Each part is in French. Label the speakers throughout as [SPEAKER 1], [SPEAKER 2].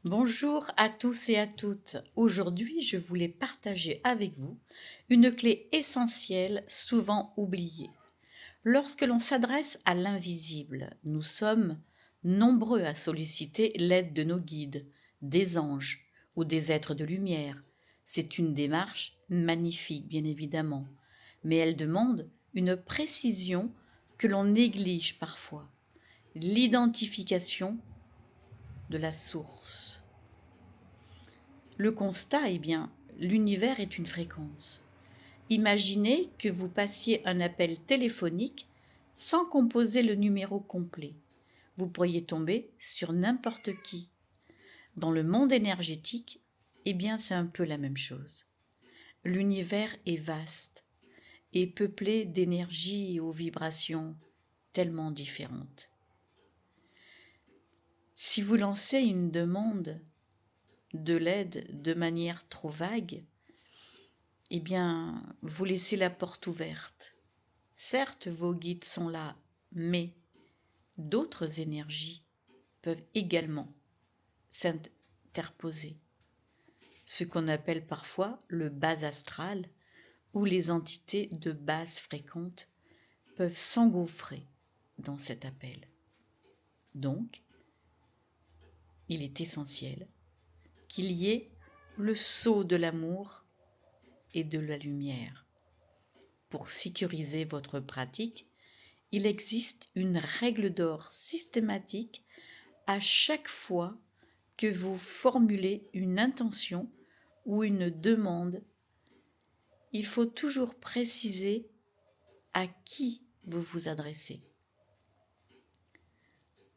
[SPEAKER 1] Bonjour à tous et à toutes. Aujourd'hui, je voulais partager avec vous une clé essentielle souvent oubliée. Lorsque l'on s'adresse à l'invisible, nous sommes nombreux à solliciter l'aide de nos guides, des anges ou des êtres de lumière. C'est une démarche magnifique, bien évidemment, mais elle demande une précision que l'on néglige parfois, l'identification de la source. Le constat est bien, l'univers est une fréquence. Imaginez que vous passiez un appel téléphonique sans composer le numéro complet. Vous pourriez tomber sur n'importe qui. Dans le monde énergétique, eh bien c'est un peu la même chose. L'univers est vaste et peuplé d'énergies aux vibrations tellement différentes. Si vous lancez une demande de l'aide de manière trop vague, eh bien, vous laissez la porte ouverte. Certes, vos guides sont là, mais d'autres énergies peuvent également s'interposer. Ce qu'on appelle parfois le bas astral, où les entités de basse fréquente peuvent s'engouffrer dans cet appel. Donc, il est essentiel qu'il y ait le sceau de l'amour et de la lumière. Pour sécuriser votre pratique, il existe une règle d'or systématique à chaque fois que vous formulez une intention ou une demande. Il faut toujours préciser à qui vous vous adressez.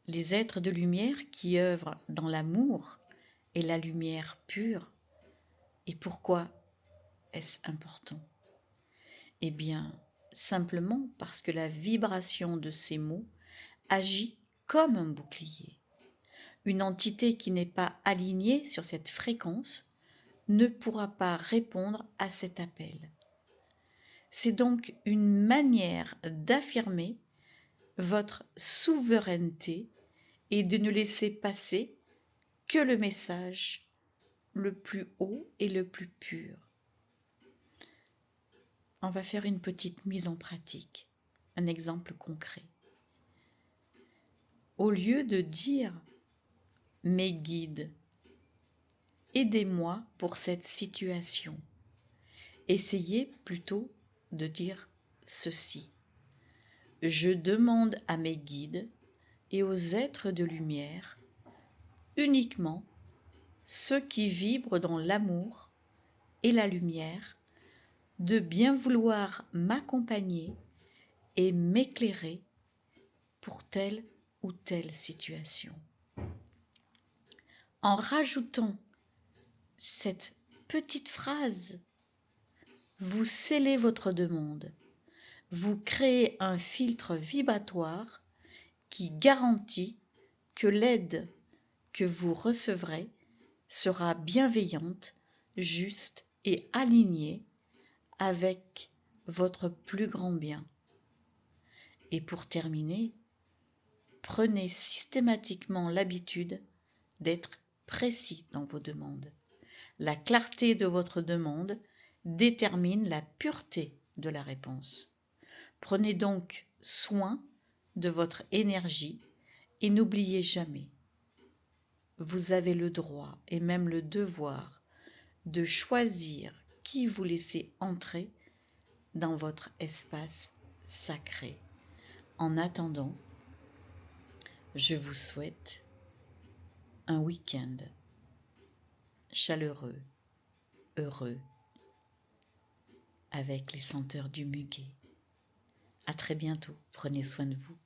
[SPEAKER 1] Les êtres de lumière qui œuvrent dans l'amour et la lumière pure. Et pourquoi est-ce important ? Eh bien, simplement parce que la vibration de ces mots agit comme un bouclier. Une entité qui n'est pas alignée sur cette fréquence ne pourra pas répondre à cet appel. C'est donc une manière d'affirmer votre souveraineté et de ne laisser passer que le message le plus haut et le plus pur. On va faire une petite mise en pratique, un exemple concret. Au lieu de dire « mes guides, aidez-moi pour cette situation », essayez plutôt de dire ceci. Je demande à mes guides et aux êtres de lumière uniquement ceux qui vibrent dans l'amour et la lumière de bien vouloir m'accompagner et m'éclairer pour telle ou telle situation. En rajoutant cette petite phrase, vous scellez votre demande. Vous créez un filtre vibratoire qui garantit que l'aide que vous recevrez sera bienveillante, juste et alignée avec votre plus grand bien. Et pour terminer, prenez systématiquement l'habitude d'être précis dans vos demandes. La clarté de votre demande détermine la pureté de la réponse. Prenez donc soin de votre énergie et n'oubliez jamais, vous avez le droit et même le devoir de choisir qui vous laissez entrer dans votre espace sacré. En attendant, je vous souhaite un week-end chaleureux, heureux, avec les senteurs du muguet. À très bientôt, prenez soin de vous.